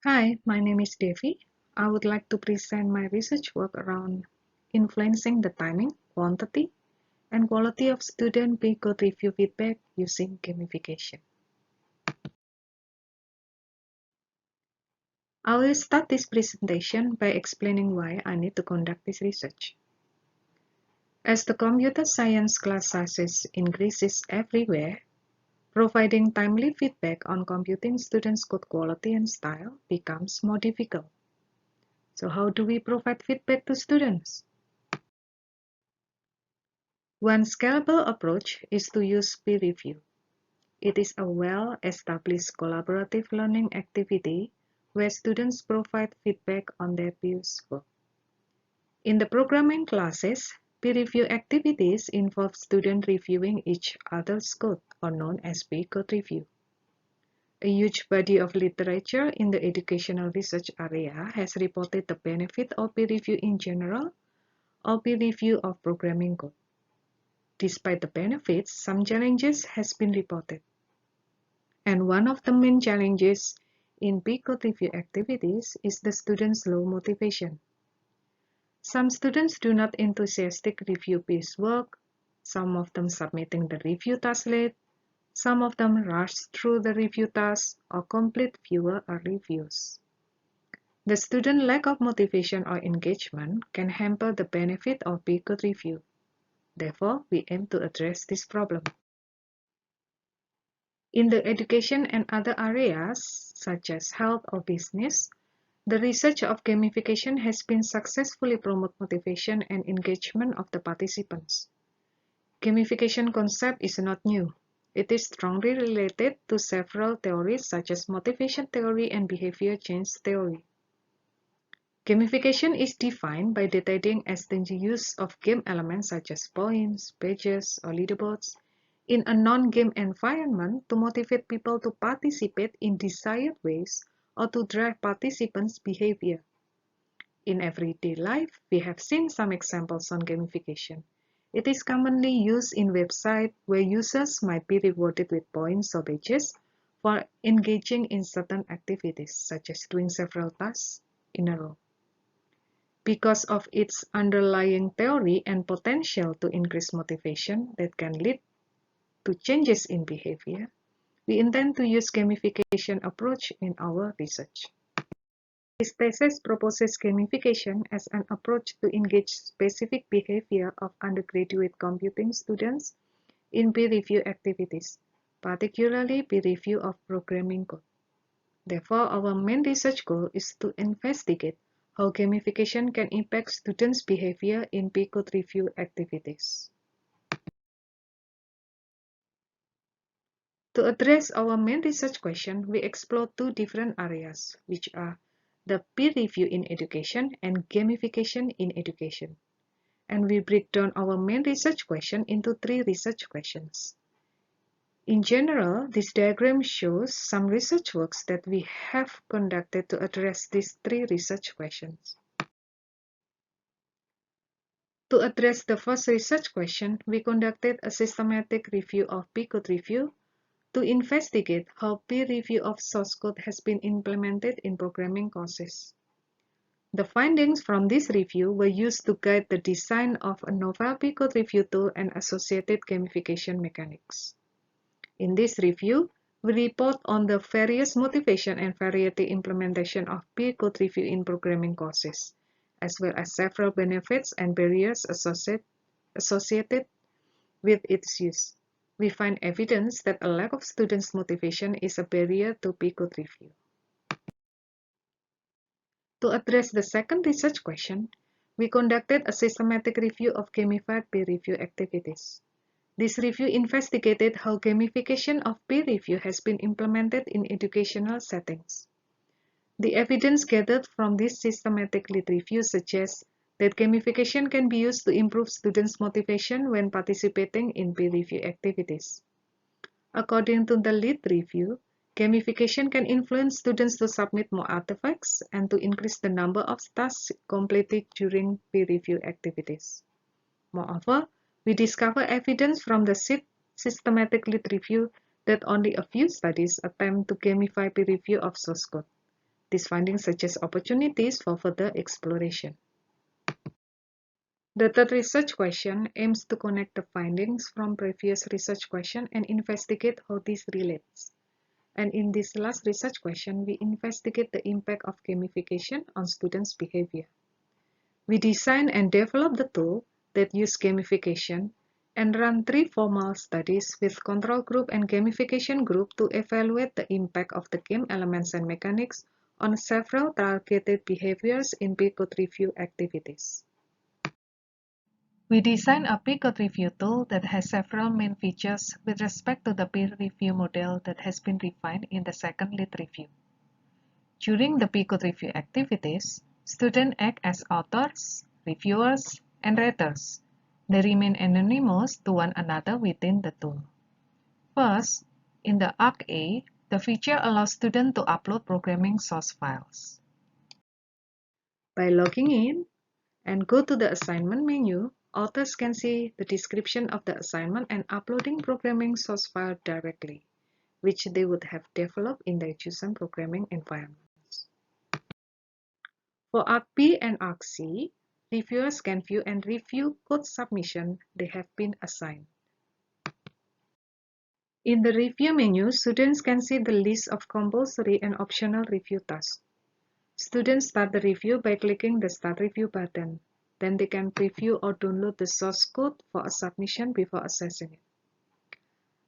Hi, my name is Devi. I would like to present my research work around influencing the timing, quantity, and quality of student peer-code review feedback using gamification. I will start this presentation by explaining why I need to conduct this research. As the computer science class sizes increases everywhere, providing timely feedback on computing students' code quality and style becomes more difficult. So how do we provide feedback to students? One scalable approach is to use peer review. It is a well-established collaborative learning activity where students provide feedback on their peers' work. In the programming classes, peer review activities involve students reviewing each other's code, or known as peer code review. A huge body of literature in the educational research area has reported the benefit of peer review in general or peer review of programming code. Despite the benefits, some challenges has been reported. And one of the main challenges in peer code review activities is the students' low motivation. Some students do not enthusiastically review peers' work, some of them submitting the review task late, some of them rush through the review tasks or complete fewer reviews. The student lack of motivation or engagement can hamper the benefit of peer code review. Therefore, we aim to address this problem. In the education and other areas, such as health or business, the research of gamification has been successfully promote motivation and engagement of the participants. Gamification concept is not new. It is strongly related to several theories such as motivation theory and behavior change theory. Gamification is defined by deciding as the use of game elements such as points, badges, or leaderboards in a non-game environment to motivate people to participate in desired ways or to drive participants' behavior. In everyday life, we have seen some examples on gamification. It is commonly used in websites where users might be rewarded with points or badges for engaging in certain activities, such as doing several tasks in a row. Because of its underlying theory and potential to increase motivation that can lead to changes in behavior, we intend to use gamification approach in our research. This thesis proposes gamification as an approach to engage specific behavior of undergraduate computing students in peer review activities, particularly peer review of programming code. Therefore, our main research goal is to investigate how gamification can impact students' behavior in peer code review activities. To address our main research question, we explore two different areas, which are the peer review in education and gamification in education. And we break down our main research question into three research questions. In general, this diagram shows some research works that we have conducted to address these three research questions. To address the first research question, we conducted a systematic review of peer code review to investigate how peer review of source code has been implemented in programming courses. The findings from this review were used to guide the design of a novel peer code review tool and associated gamification mechanics. In this review, we report on the various motivation and variety implementation of peer code review in programming courses, as well as several benefits and barriers associated with its use. We find evidence that a lack of students' motivation is a barrier to peer code review. To address the second research question, we conducted a systematic review of gamified peer review activities. This review investigated how gamification of peer review has been implemented in educational settings. The evidence gathered from this systematic lead review suggests that gamification can be used to improve students' motivation when participating in peer review activities. According to the lead review, gamification can influence students to submit more artifacts and to increase the number of tasks completed during peer review activities. Moreover, we discover evidence from the systematic lead review that only a few studies attempt to gamify peer review of source code. These findings suggest opportunities for further exploration. The third research question aims to connect the findings from previous research question and investigate how this relates. And in this last research question, we investigate the impact of gamification on students' behavior. We design and develop the tool that use gamification and run 3 formal studies with control group and gamification group to evaluate the impact of the game elements and mechanics on several targeted behaviors in P-code review activities. We design a P-code review tool that has several main features with respect to the peer review model that has been refined in the second lead review. During the P-code review activities, students act as authors, reviewers, and raters. They remain anonymous to one another within the tool. First, in the Arc A, the feature allows students to upload programming source files. By logging in and go to the assignment menu, authors can see the description of the assignment and uploading programming source file directly, which they would have developed in their chosen programming environments. For Arc B and Arc C, reviewers can view and review code submission they have been assigned. In the review menu, students can see the list of compulsory and optional review tasks. Students start the review by clicking the Start Review button. Then they can preview or download the source code for a submission before assessing it.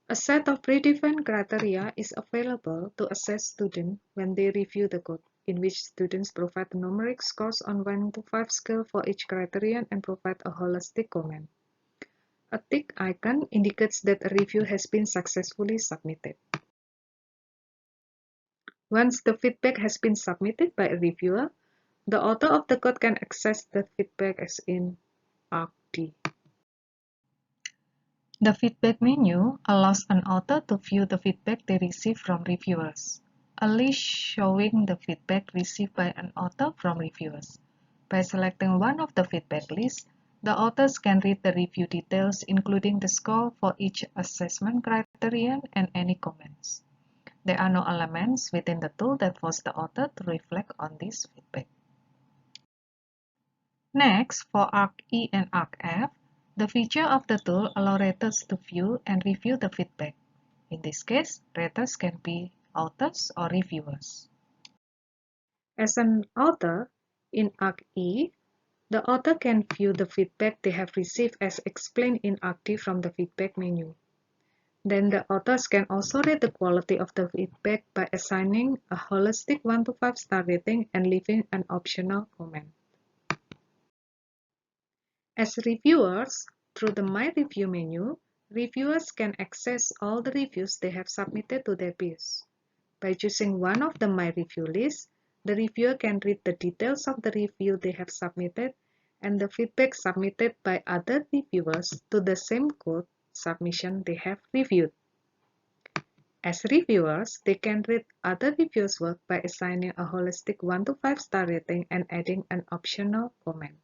A set of predefined criteria is available to assess students when they review the code, in which students provide numeric scores on 1 to 5 scale for each criterion and provide a holistic comment. A tick icon indicates that a review has been successfully submitted. Once the feedback has been submitted by a reviewer, the author of the code can access the feedback as in Arc D. The feedback menu allows an author to view the feedback they receive from reviewers. A list showing the feedback received by an author from reviewers. By selecting one of the feedback lists, the authors can read the review details, including the score for each assessment criterion and any comments. There are no elements within the tool that force the author to reflect on this feedback. Next, for Arc E and Arc F, the feature of the tool allows raters to view and review the feedback. In this case, raters can be authors or reviewers. As an author, in Arc E, the author can view the feedback they have received as explained in Arc D from the feedback menu. Then the authors can also rate the quality of the feedback by assigning a holistic 1 to 5 star rating and leaving an optional comment. As reviewers, through the My Review menu, reviewers can access all the reviews they have submitted to their peers. By choosing one of the My Review lists, the reviewer can read the details of the review they have submitted and the feedback submitted by other reviewers to the same code submission they have reviewed. As reviewers, they can read other reviewers' work by assigning a holistic 1 to 5 star rating and adding an optional comment.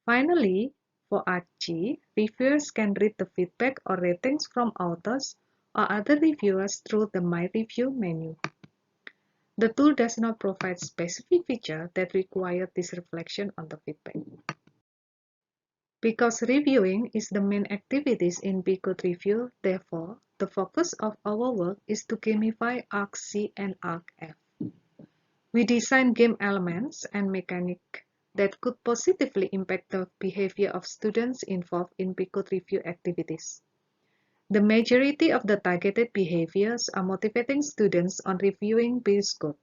Finally, for Arc G, reviewers can read the feedback or ratings from authors or other reviewers through the My Review menu. The tool does not provide specific features that require this reflection on the feedback. Because reviewing is the main activities in P-code review, therefore, the focus of our work is to gamify Arc C and Arc F. We design game elements and mechanics that could positively impact the behavior of students involved in P-code review activities. The majority of the targeted behaviors are motivating students on reviewing base code,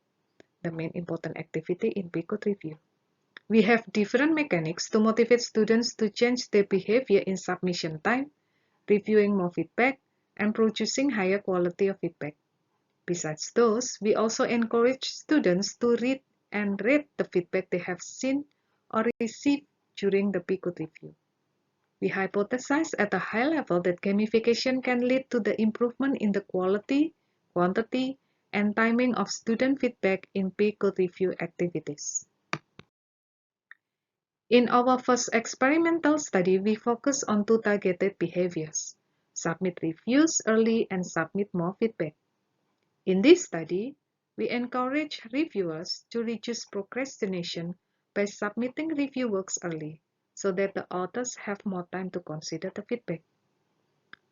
the main important activity in P-code review. We have different mechanics to motivate students to change their behavior in submission time, reviewing more feedback, and producing higher quality of feedback. Besides those, we also encourage students to read and rate the feedback they have seen or received during the P-code review. We hypothesize at a high level that gamification can lead to the improvement in the quality, quantity, and timing of student feedback in P-code review activities. In our first experimental study, we focus on 2 targeted behaviors: submit reviews early and submit more feedback. In this study, we encourage reviewers to reduce procrastination by submitting review works early so that the authors have more time to consider the feedback.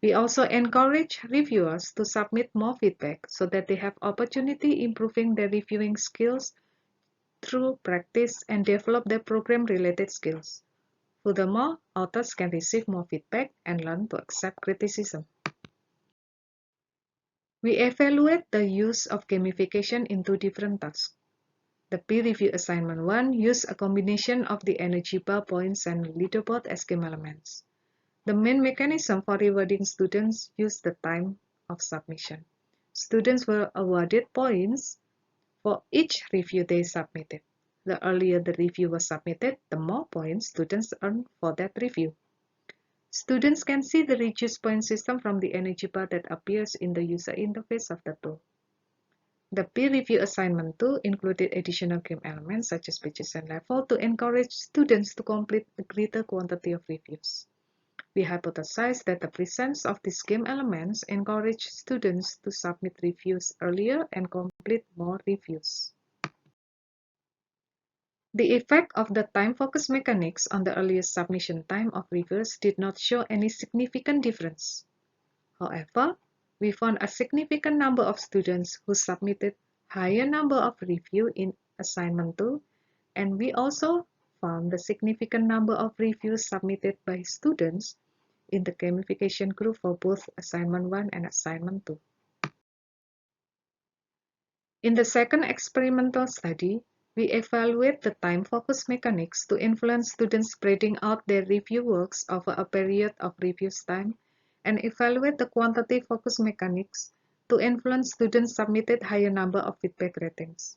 We also encourage reviewers to submit more feedback so that they have opportunity improving their reviewing skills through practice and develop their program-related skills. Furthermore, authors can receive more feedback and learn to accept criticism. We evaluate the use of gamification in two different tasks. The peer review assignment 1 used a combination of the energy bar points and leaderboard as game elements. The main mechanism for rewarding students used the time of submission. Students were awarded points for each review they submitted. The earlier the review was submitted, the more points students earned for that review. Students can see the reduced point system from the energy bar that appears in the user interface of the tool. The peer review assignment 2 included additional game elements such as pages and level to encourage students to complete a greater quantity of reviews. We hypothesize that the presence of these game elements encouraged students to submit reviews earlier and complete more reviews. The effect of the time-focused mechanics on the earliest submission time of reviewers did not show any significant difference. However, we found a significant number of students who submitted higher number of reviews in assignment 2, and we also found the significant number of reviews submitted by students in the gamification group for both assignment 1 and assignment 2. In the second experimental study, we evaluate the time-focused mechanics to influence students spreading out their review works over a period of reviews time and evaluate the quantity-focused mechanics to influence students submitted higher number of feedback ratings.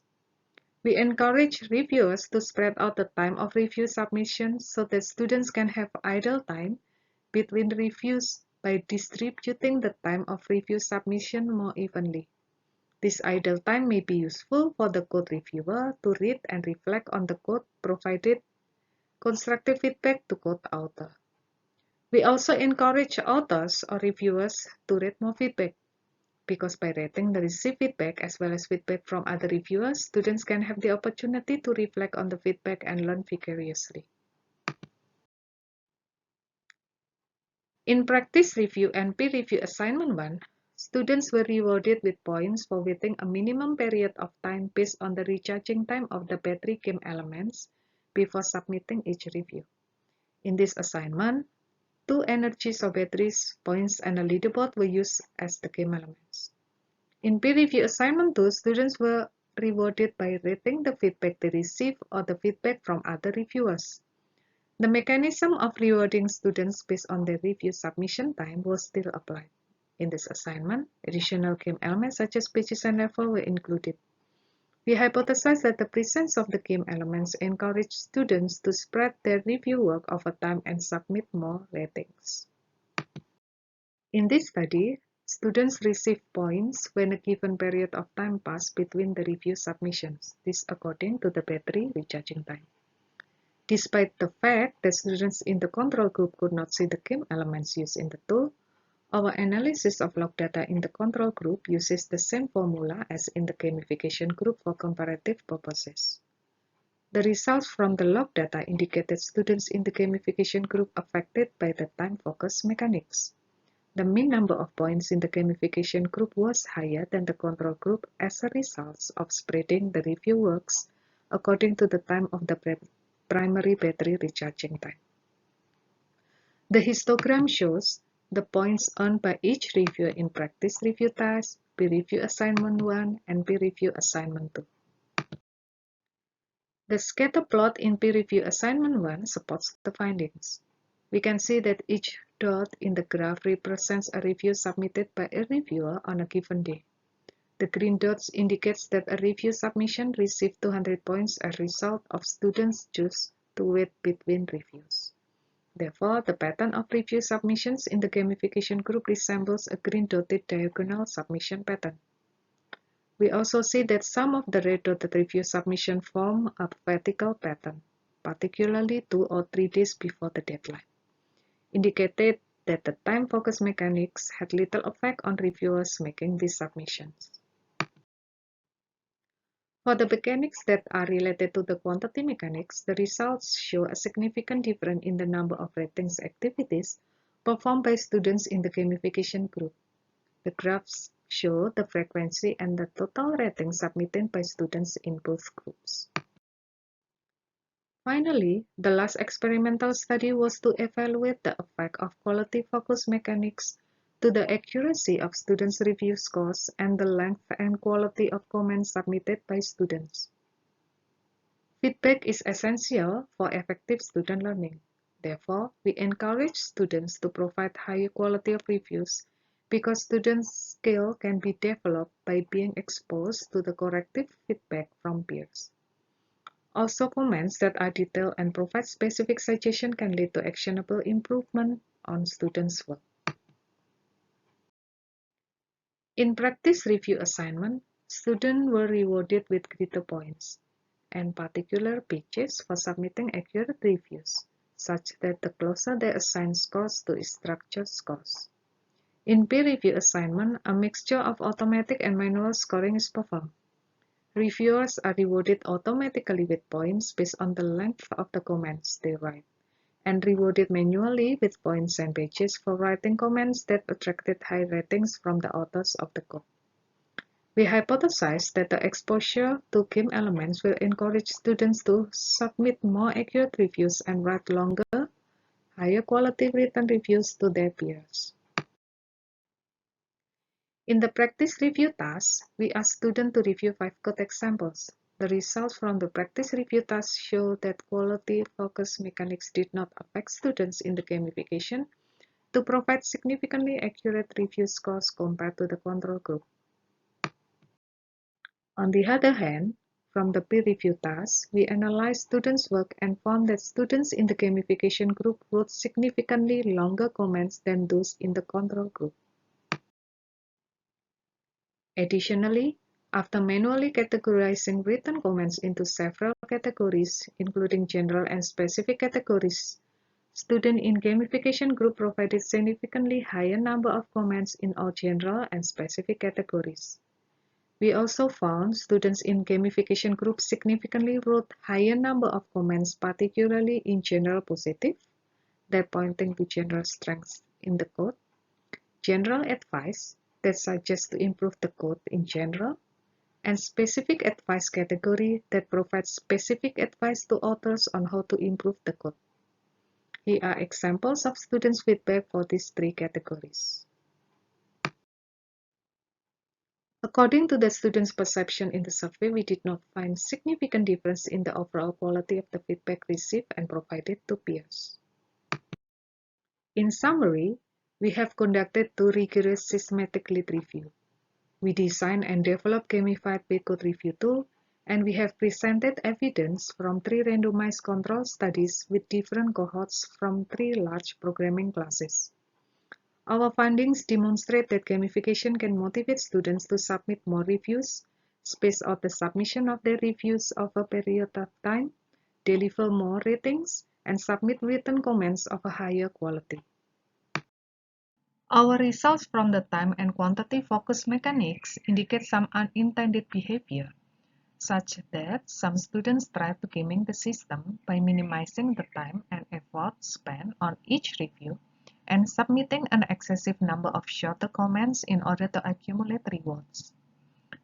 We encourage reviewers to spread out the time of review submissions so that students can have idle time between reviews by distributing the time of review submission more evenly. This idle time may be useful for the code reviewer to read and reflect on the code, provided constructive feedback to code author. We also encourage authors or reviewers to read more feedback, because by rating the received feedback as well as feedback from other reviewers, students can have the opportunity to reflect on the feedback and learn vicariously. In practice review and peer review assignment 1, students were rewarded with points for waiting a minimum period of time based on the recharging time of the battery game elements before submitting each review. In this assignment, 2 energies of batteries, points, and a leaderboard were used as the game elements. In peer review assignment 2, students were rewarded by rating the feedback they received or the feedback from other reviewers. The mechanism of rewarding students based on their review submission time was still applied. In this assignment, additional game elements such as pages and level were included. We hypothesize that the presence of the game elements encouraged students to spread their review work over time and submit more ratings. In this study, students receive points when a given period of time passed between the review submissions, this according to the battery recharging time. Despite the fact that students in the control group could not see the game elements used in the tool, our analysis of log data in the control group uses the same formula as in the gamification group for comparative purposes. The results from the log data indicate that students in the gamification group affected by the time-focused mechanics. The mean number of points in the gamification group was higher than the control group as a result of spreading the review works according to the time of the primary battery recharging time. The histogram shows the points earned by each reviewer in practice review task, peer review assignment 1, and peer review assignment 2. The scatter plot in peer review assignment 1 supports the findings. We can see that each dot in the graph represents a review submitted by a reviewer on a given day. The green dots indicates that a review submission received 200 points as a result of students choose to wait between reviews. Therefore, the pattern of review submissions in the gamification group resembles a green dotted diagonal submission pattern. We also see that some of the red dotted review submissions form a vertical pattern, particularly 2 or 3 days before the deadline, indicated that the time-focused mechanics had little effect on reviewers making these submissions. For the mechanics that are related to the quantity mechanics, the results show a significant difference in the number of ratings activities performed by students in the gamification group. The graphs show the frequency and the total ratings submitted by students in both groups. Finally, the last experimental study was to evaluate the effect of quality-focused mechanics to the accuracy of students' review scores and the length and quality of comments submitted by students. Feedback is essential for effective student learning. Therefore, we encourage students to provide higher quality of reviews because students' skill can be developed by being exposed to the corrective feedback from peers. Also, comments that are detailed and provide specific suggestions can lead to actionable improvement on students' work. In practice review assignment, students were rewarded with greater points and particular pages for submitting accurate reviews, such that the closer they assign scores to structured scores. In peer review assignment, a mixture of automatic and manual scoring is performed. Reviewers are rewarded automatically with points based on the length of the comments they write, and rewarded manually with points and badges for writing comments that attracted high ratings from the authors of the code. We hypothesize that the exposure to game elements will encourage students to submit more accurate reviews and write longer, higher quality written reviews to their peers. In the practice review task, we ask students to review 5 code examples. The results from the practice review task show that quality-focused mechanics did not affect students in the gamification to provide significantly accurate review scores compared to the control group. On the other hand, from the peer review task, we analyzed students' work and found that students in the gamification group wrote significantly longer comments than those in the control group. Additionally, after manually categorizing written comments into several categories, including general and specific categories, students in gamification group provided significantly higher number of comments in all general and specific categories. We also found students in gamification group significantly wrote higher number of comments, particularly in general positive, that pointing to general strengths in the code, general advice, that suggests to improve the code in general, and specific advice category that provides specific advice to authors on how to improve the code. Here are examples of students' feedback for these 3 categories. According to the students' perception in the survey, we did not find significant difference in the overall quality of the feedback received and provided to peers. In summary, we have conducted 2 rigorous systematic lit review. We designed and developed gamified code review tool, and we have presented evidence from 3 randomized control studies with different cohorts from 3 large programming classes. Our findings demonstrate that gamification can motivate students to submit more reviews, space out the submission of their reviews over a period of time, deliver more ratings, and submit written comments of a higher quality. Our results from the time and quantity focus mechanics indicate some unintended behavior, such that some students try to gaming the system by minimizing the time and effort spent on each review and submitting an excessive number of shorter comments in order to accumulate rewards.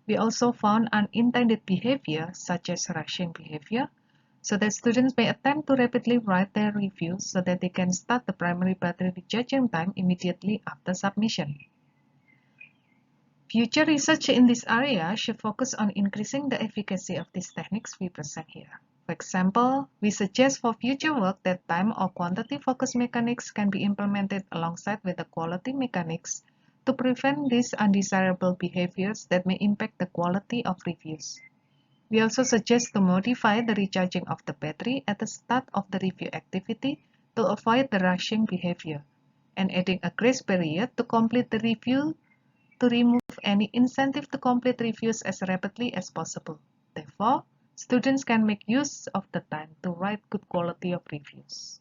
We also found unintended behavior, such as rushing behavior, so that students may attempt to rapidly write their reviews so that they can start the primary battery recharging time immediately after submission. Future research in this area should focus on increasing the efficacy of these techniques we present here. For example, we suggest for future work that time or quantity focus mechanics can be implemented alongside with the quality mechanics to prevent these undesirable behaviors that may impact the quality of reviews. We also suggest to modify the recharging of the battery at the start of the review activity to avoid the rushing behavior, and adding a grace period to complete the review to remove any incentive to complete reviews as rapidly as possible. Therefore, students can make use of the time to write good quality of reviews.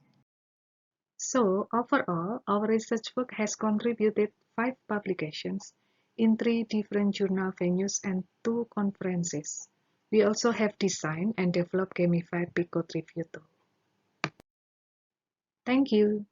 So, overall, our research work has contributed 5 publications in 3 different journal venues and 2 conferences. We also have designed and developed gamified Pico Review tool. Thank you.